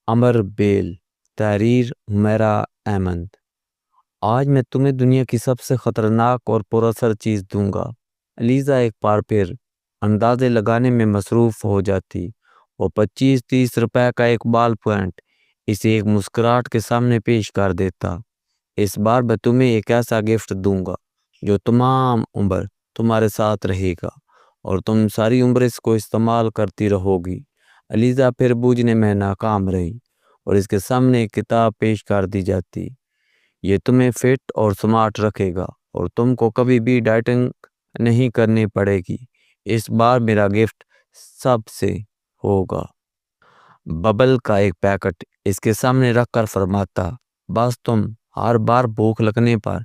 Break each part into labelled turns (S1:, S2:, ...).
S1: امر بیل، تحریر حمیرہ احمد۔ آج میں تمہیں دنیا کی سب سے خطرناک اور پر اثر چیز دوں گا۔ علیزہ ایک بار پھر اندازے لگانے میں مصروف ہو جاتی۔ وہ 25-30 روپے کا ایک بال پوائنٹ اسے ایک مسکراہٹ کے سامنے پیش کر دیتا۔ اس بار میں تمہیں ایک ایسا گفٹ دوں گا جو تمام عمر تمہارے ساتھ رہے گا اور تم ساری عمر اس کو استعمال کرتی رہو گی۔ علیزہ پھر بوجھنے میں ناکام رہی اور اس کے سامنے ایک کتاب پیش کر دی جاتی۔ یہ تمہیں فٹ اور سمارٹ رکھے گا اور تم کو کبھی بھی ڈائٹنگ نہیں کرنی پڑے گی۔ اس بار میرا گفٹ سب سے ہوگا۔ ببل کا ایک پیکٹ اس کے سامنے رکھ کر فرماتا، بس تم ہر بار بھوک لگنے پر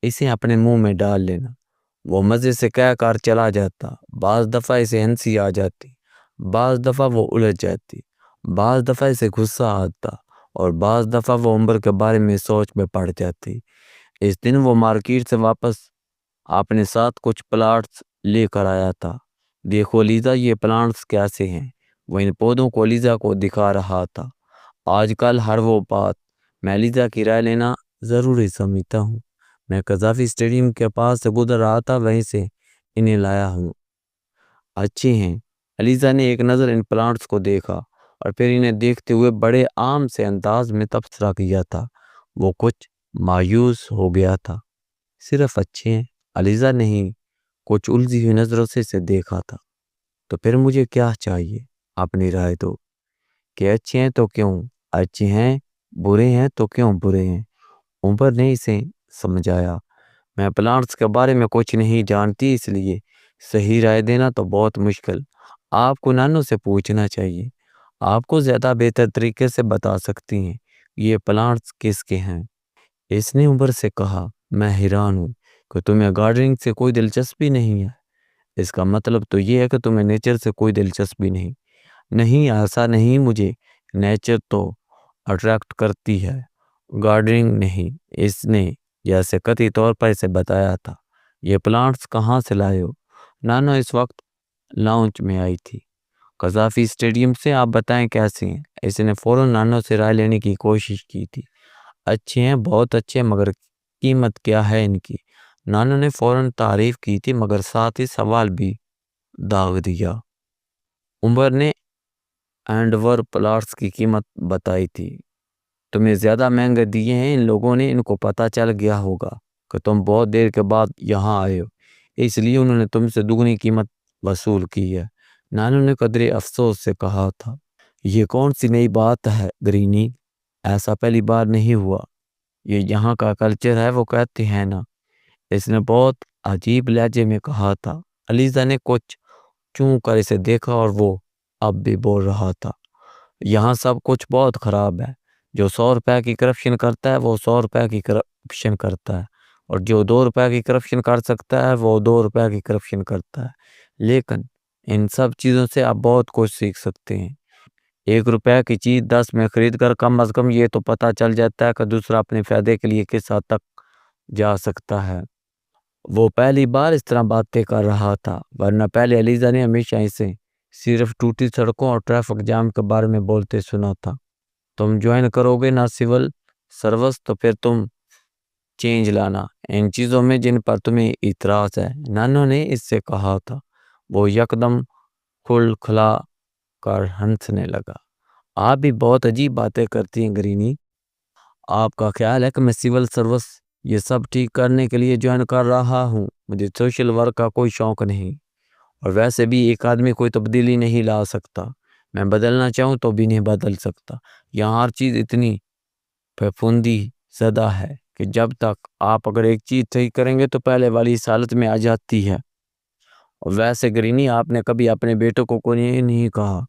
S1: اسے اپنے منہ میں ڈال لینا۔ وہ مزے سے کہہ کر چلا جاتا۔ بعض دفعہ اسے ہنسی آ جاتی، بعض دفعہ وہ الجھ جاتی، بعض دفعہ اسے غصہ آتا اور بعض دفعہ وہ عمر کے بارے میں سوچ میں پڑ جاتی۔ اس دن وہ مارکیٹ سے واپس اپنے ساتھ کچھ پلانٹس لے کر آیا تھا۔ دیکھو لیزا، یہ پلانٹس کیسے ہیں؟ وہ ان پودوں کو لیزا کو دکھا رہا تھا۔ آج کل ہر وہ بات میں لیزا کی رائے لینا ضروری سمجھتا ہوں۔ میں قذافی اسٹیڈیم کے پاس سے گزر رہا تھا، وہیں سے انہیں لایا ہوں۔ اچھے ہیں۔ علیزہ نے ایک نظر ان پلانٹس کو دیکھا اور پھر انہیں دیکھتے ہوئے بڑے عام سے انداز میں تبصرہ کیا تھا۔ وہ کچھ مایوس ہو گیا تھا۔ صرف اچھے ہیں؟ علیزہ نہیں کچھ الجھی ہوئی نظروں سے اسے دیکھا تھا۔ تو پھر مجھے کیا چاہیے؟ اپنی رائے دو کہ اچھے ہیں تو کیوں اچھے ہیں، برے ہیں تو کیوں برے ہیں؟ عمر نے اسے سمجھایا، میں پلانٹس کے بارے میں کچھ نہیں جانتی، اس لیے صحیح رائے دینا تو بہت مشکل۔ آپ کو نانو سے پوچھنا چاہیے، آپ کو زیادہ بہتر طریقے سے بتا سکتی ہیں یہ پلانٹس کس کے ہیں۔ اس نے عمر سے کہا، میں حیران ہوں کہ تمہیں گارڈننگ سے کوئی دلچسپی نہیں ہے۔ اس کا مطلب تو یہ ہے کہ تمہیں نیچر سے کوئی دلچسپی نہیں۔ نہیں، ایسا نہیں، مجھے نیچر تو اٹریکٹ کرتی ہے، گارڈننگ نہیں۔ اس نے جیسے قطعی طور پر اسے بتایا تھا۔ یہ پلانٹس کہاں سے لائے ہو؟ نانو اس وقت لاؤنج میں آئی تھی۔ قذافی اسٹیڈیم سے، آپ بتائیں کیسے ہیں؟ اس نے فوراً نانو سے رائے لینے کی کوشش کی تھی۔ اچھے ہیں، بہت اچھے، مگر قیمت کیا ہے ان کی؟ نانو نے فوراً تعریف کی تھی مگر ساتھ ہی سوال بھی داغ دیا۔ عمر نے اینڈور پلانٹس کی قیمت بتائی تھی۔ تمہیں زیادہ مہنگے دیے ہیں، ان لوگوں نے، ان کو پتہ چل گیا ہوگا کہ تم بہت دیر کے بعد یہاں آئے ہو، اس لیے انہوں نے تم سے دگنی قیمت وصول کی ہے۔ نانو نے قدرے افسوس سے کہا تھا، یہ کون سی نئی بات ہے گرینی؟ ایسا پہلی بار نہیں ہوا، یہ یہاں کا کلچر ہے، وہ کہتے ہیں نا۔ اس نے بہت عجیب لہجے میں کہا تھا۔ علیزہ نے کچھ چون کر اسے دیکھا اور وہ اب بھی بول رہا تھا، یہاں سب کچھ بہت خراب ہے۔ جو 100 روپے کی کرپشن کرتا ہے وہ 100 روپے کی کرپشن کرتا ہے، اور جو 2 روپے کی کرپشن کر سکتا ہے وہ 2 روپے کی کرپشن کرتا ہے۔ لیکن ان سب چیزوں سے آپ بہت کچھ سیکھ سکتے ہیں۔ 1 روپے کی چیز 10 میں خرید کر کم از کم یہ تو پتہ چل جاتا ہے کہ دوسرا اپنے فائدے کے لیے کس حد تک جا سکتا ہے۔ وہ پہلی بار اس طرح باتیں کر رہا تھا، ورنہ پہلے علیزہ نے ہمیشہ اسے صرف ٹوٹی سڑکوں اور ٹریفک جام کے بارے میں بولتے سنا تھا۔ تم جوائن کرو گے نا سول سروس، تو پھر تم چینج لانا ان چیزوں میں جن پر تمہیں اعتراض ہے، نانو نے اس سے کہا تھا۔ وہ یکدم کھل کھلا کر ہنسنے لگا۔ آپ بھی بہت عجیب باتیں کرتی ہیں گرینی۔ آپ کا خیال ہے کہ میں سول سروس یہ سب ٹھیک کرنے کے لیے جوائن کر رہا ہوں؟ مجھے سوشل ورک کا کوئی شوق نہیں، اور ویسے بھی ایک آدمی کوئی تبدیلی نہیں لا سکتا۔ میں بدلنا چاہوں تو بھی نہیں بدل سکتا۔ یہاں ہر چیز اتنی پھپھوندی زدہ ہے کہ جب تک آپ اگر ایک چیز صحیح کریں گے تو پہلے والی اس حالت میں آ جاتی ہے۔ اور ویسے گرینی، آپ نے کبھی اپنے بیٹوں کو کوئی نہیں کہا؟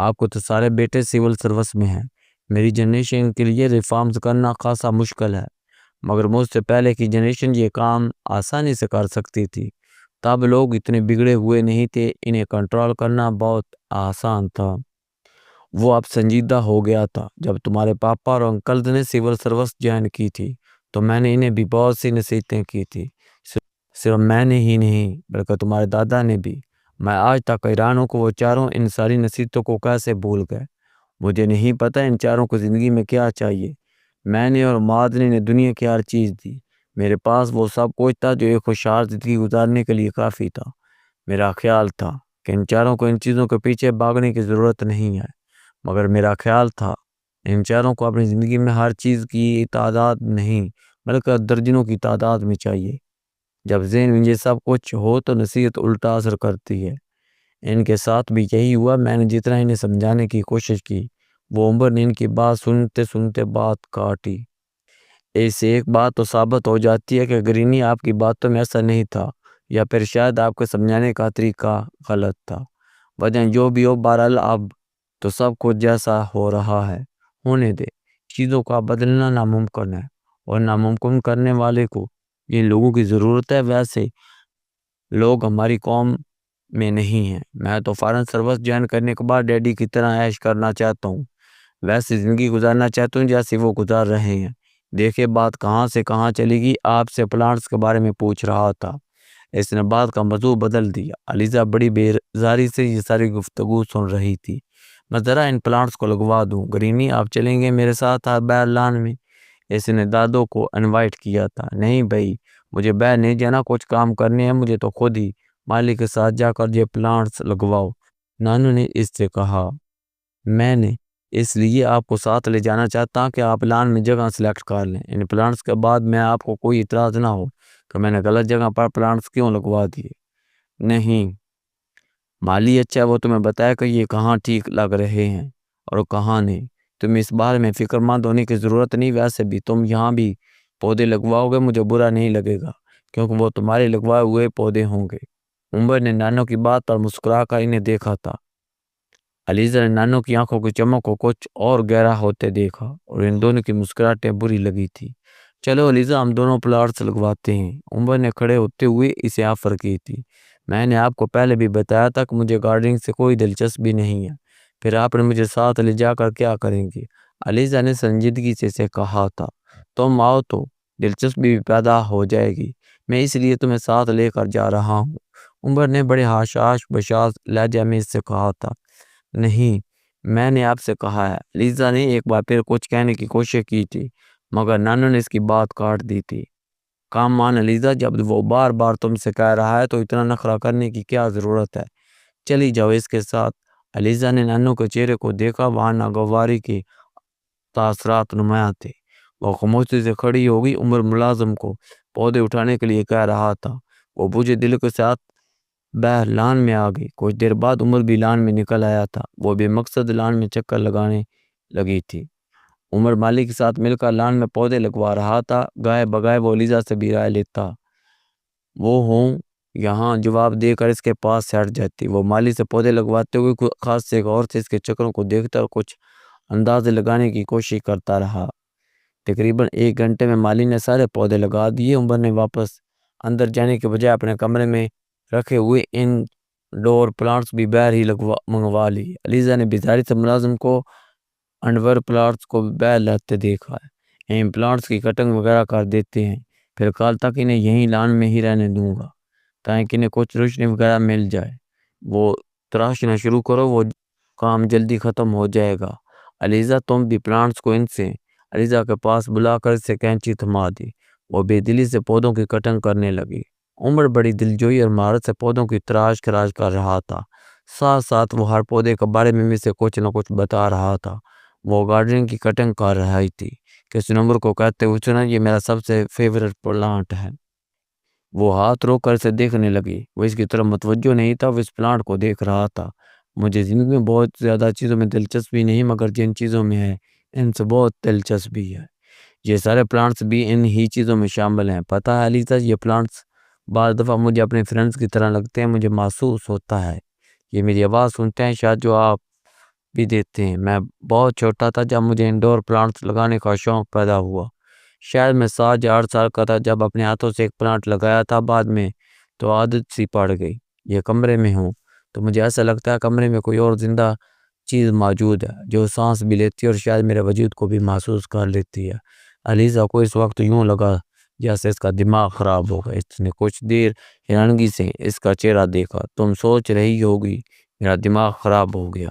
S1: آپ کو تو سارے بیٹے سول سروس میں ہیں۔ میری جنریشن کے لیے ریفارمز کرنا خاصا مشکل ہے، مگر مجھ سے پہلے کی جنریشن یہ کام آسانی سے کر سکتی تھی۔ تب لوگ اتنے بگڑے ہوئے نہیں تھے، انہیں کنٹرول کرنا بہت آسان تھا۔ وہ اب سنجیدہ ہو گیا تھا۔ جب تمہارے پاپا اور انکلز نے سول سروس جوائن کی تھی تو میں نے انہیں بھی بہت سی نصیحتیں کی تھی۔ صرف میں نے ہی نہیں بلکہ تمہارے دادا نے بھی۔ میں آج تک حیران ہوں کہ وہ چاروں ان ساری نصیحتوں کو کیسے بھول گئے۔ مجھے نہیں پتہ ان چاروں کو زندگی میں کیا چاہیے۔ میں نے اور مادری نے دنیا کی ہر چیز دی۔ میرے پاس وہ سب کچھ تھا جو ایک خوشحال زندگی گزارنے کے لیے کافی تھا۔ میرا خیال تھا کہ ان چاروں کو ان چیزوں کے پیچھے بھاگنے کی ضرورت نہیں ہے، مگر میرا خیال تھا ان چاروں کو اپنی زندگی میں ہر چیز کی تعداد نہیں بلکہ درجنوں کی تعداد میں چاہیے۔ جب ذہن میں یہ سب کچھ ہو تو نصیحت الٹا اثر کرتی ہے۔ ان کے ساتھ بھی یہی ہوا۔ میں نے جتنا انہیں سمجھانے کی کوشش کی، وہ عمر نے ان کی بات سنتے سنتے بات کاٹی۔ اس سے ایک بات تو ثابت ہو جاتی ہے کہ گرینی آپ کی باتوں میں ایسا نہیں تھا، یا پھر شاید آپ کو سمجھانے کا طریقہ غلط تھا۔ وجہ جو بھی ہو، بہرحال اب تو سب کچھ جیسا ہو رہا ہے ہونے دے۔ چیزوں کا بدلنا ناممکن ہے، اور ناممکن کرنے والے کو جن لوگوں کی ضرورت ہے ویسے لوگ ہماری قوم میں نہیں ہیں۔ میں تو فارن سروس جوائن کرنے کے بعد ڈیڈی کی طرح عیش کرنا چاہتا ہوں، ویسے زندگی گزارنا چاہتا ہوں جیسے وہ گزار رہے ہیں۔ دیکھیں بات کہاں سے کہاں چلی گئی۔ آپ سے پلانٹس کے بارے میں پوچھ رہا تھا۔ اس نے بات کا موضوع بدل دیا۔ علیزہ بڑی بیزاری سے یہ ساری گفتگو سن رہی تھی۔ میں ذرا ان پلانٹس کو لگوا دوں۔ گرینی آپ چلیں گے میرے ساتھ باہر لان میں؟ اس نے دادو کو انوائٹ کیا تھا۔ نہیں بھائی، مجھے باہر نہیں جانا، کچھ کام کرنے ہیں مجھے، تو خود ہی مالی کے ساتھ جا کر یہ پلانٹس لگواؤ، نانو نے اس سے کہا۔ میں نے اس لیے آپ کو ساتھ لے جانا چاہتا ہوں کہ آپ لان میں جگہ سلیکٹ کر لیں۔ ان پلانٹس کے بعد میں آپ کو کوئی اعتراض نہ ہو کہ میں نے غلط جگہ پر پلانٹس کیوں لگوا دیے۔ نہیں، مالی اچھا ہے، وہ تمہیں بتایا کہ یہ کہاں ٹھیک لگ رہے ہیں اور کہاں نہیں۔ تم اس بارے میں فکر مند ہونے کی ضرورت نہیں۔ ویسے بھی تم یہاں بھی پودے لگواؤ گے مجھے برا نہیں لگے گا، کیونکہ وہ تمہارے لگوائے ہوئے پودے ہوں گے۔ عمر نے نانو کی بات پر مسکرا کر انہیں دیکھا تھا۔ علیزہ نے نانو کی آنکھوں کی چمک کو کچھ اور گہرا ہوتے دیکھا، اور ان دونوں کی مسکراہٹیں بری لگی تھی۔ چلو علیزہ، ہم دونوں پلانٹس لگواتے ہیں، عمر نے کھڑے ہوتے ہوئے اسے آفر کی تھی۔ میں نے آپ کو پہلے بھی بتایا تھا کہ مجھے گارڈننگ سے کوئی دلچسپی نہیں ہے، پھر آپ نے مجھے ساتھ لے جا کر کیا کریں گے؟ علیزہ نے سنجیدگی سے کہا تھا۔ تم آؤ تو دلچسپی بھی پیدا ہو جائے گی، میں اس لیے تمہیں ساتھ لے کر جا رہا ہوں۔ عمر نے بڑے حشاش بشاش لہجے میں اس سے کہا تھا۔ نہیں، میں نے آپ سے کہا ہے۔ علیزہ نے ایک بار پھر کچھ کہنے کی کوشش کی تھی، مگر نانو نے اس کی بات کاٹ دی تھی۔ کام مان علیزہ، جب وہ بار بار تم سے کہہ رہا ہے تو اتنا نخرہ کرنے کی کیا ضرورت ہے؟ چلی جاؤ اس کے ساتھ۔ علیزہ نے نانو کے چہرے کو دیکھا، وہاں ناگواری کے تاثرات نمایاں تھے۔ وہ خاموشی سے کھڑی ہوگی۔ عمر ملازم کو پودے اٹھانے کے لیے کہہ رہا تھا۔ وہ بوجھے دل کے ساتھ باہر لان میں آ گئی۔ کچھ دیر بعد عمر بھی لان میں نکل آیا تھا۔ وہ بے مقصد لان میں چکر لگانے لگی تھی۔ عمر مالی کے ساتھ مل کر لان میں پودے لگوا رہا تھا۔ گائے بگائے وہ علیزہ سے بھی رائے لیتا۔ وہ ہوں یہاں جواب دے کر اس کے پاس سے ہٹ جاتی۔ وہ مالی سے پودے لگواتے ہوئے خاص سے غور سے اس کے چکروں کو دیکھتا اور کچھ اندازے لگانے کی کوشش کرتا رہا۔ تقریباً 1 گھنٹے میں مالی نے سارے پودے لگا دیے۔ عمر نے واپس اندر جانے کے بجائے اپنے کمرے میں رکھے ہوئے ان ڈور پلانٹس بھی باہر ہی منگوا لی۔ علیزہ نے بیزاری سے ملازم کو انڈور پلانٹس کو باہر لاتے دیکھا ہے۔ ان پلانٹس کی کٹنگ وغیرہ کر دیتے ہیں، پھر کال تک انہیں یہیں لان میں ہی رہنے دوں گا تاکہ انہیں کچھ روشنی وغیرہ مل جائے۔ وہ تراشنا شروع کرو، وہ کام جلدی ختم ہو جائے گا۔ علیزہ، تم بھی پلانٹس کو ان سے علیزہ کے پاس بلا کر اسے کینچی تھما دی۔ وہ بے دلی سے پودوں کی کٹنگ کرنے لگی۔ عمر بڑی دلجوئی اور مہارت سے پودوں کی تراش خراش کر رہا تھا۔ ساتھ ساتھ وہ ہر پودے کے بارے میں سے کچھ نہ کچھ بتا رہا تھا۔ وہ گارڈننگ کی کٹنگ کر رہی تھی۔ کسی نمبر کو کہتے ہوئے سنا، یہ میرا سب سے فیورٹ پلانٹ ہے۔ وہ ہاتھ روک کر اسے دیکھنے لگی۔ وہ اس کی طرف متوجہ نہیں تھا، وہ اس پلانٹ کو دیکھ رہا تھا۔ مجھے زندگی میں بہت زیادہ چیزوں میں دلچسپی نہیں، مگر جن چیزوں میں ہے ان سے بہت دلچسپی ہے۔ یہ سارے پلانٹس بھی ان ہی چیزوں میں شامل ہیں۔ پتہ ہے علیزہ، یہ پلانٹس بعض دفعہ مجھے اپنے فرینڈز کی طرح لگتے ہیں۔ مجھے محسوس ہوتا ہے یہ میری آواز سنتے ہیں، شاید جو آپ بھی دیتے ہیں۔ میں بہت چھوٹا تھا جب مجھے انڈور پلانٹس لگانے کا شوق پیدا ہوا۔ شاید میں 7 یا 8 سال کا تھا جب اپنے ہاتھوں سے ایک پلانٹ لگایا تھا۔ بعد میں تو عادت سی پڑ گئی۔ یہ کمرے میں ہوں تو مجھے ایسا لگتا ہے کمرے میں کوئی اور زندہ چیز موجود ہے جو سانس بھی لیتی ہے اور شاید میرے وجود کو بھی محسوس کر لیتی ہے۔ علیزہ کو اس وقت یوں لگا جیسے اس کا دماغ خراب ہوگا۔ اس نے کچھ دیر حیرانگی سے اس کا چہرہ دیکھا۔ تم سوچ رہی ہوگی میرا دماغ خراب ہو گیا؟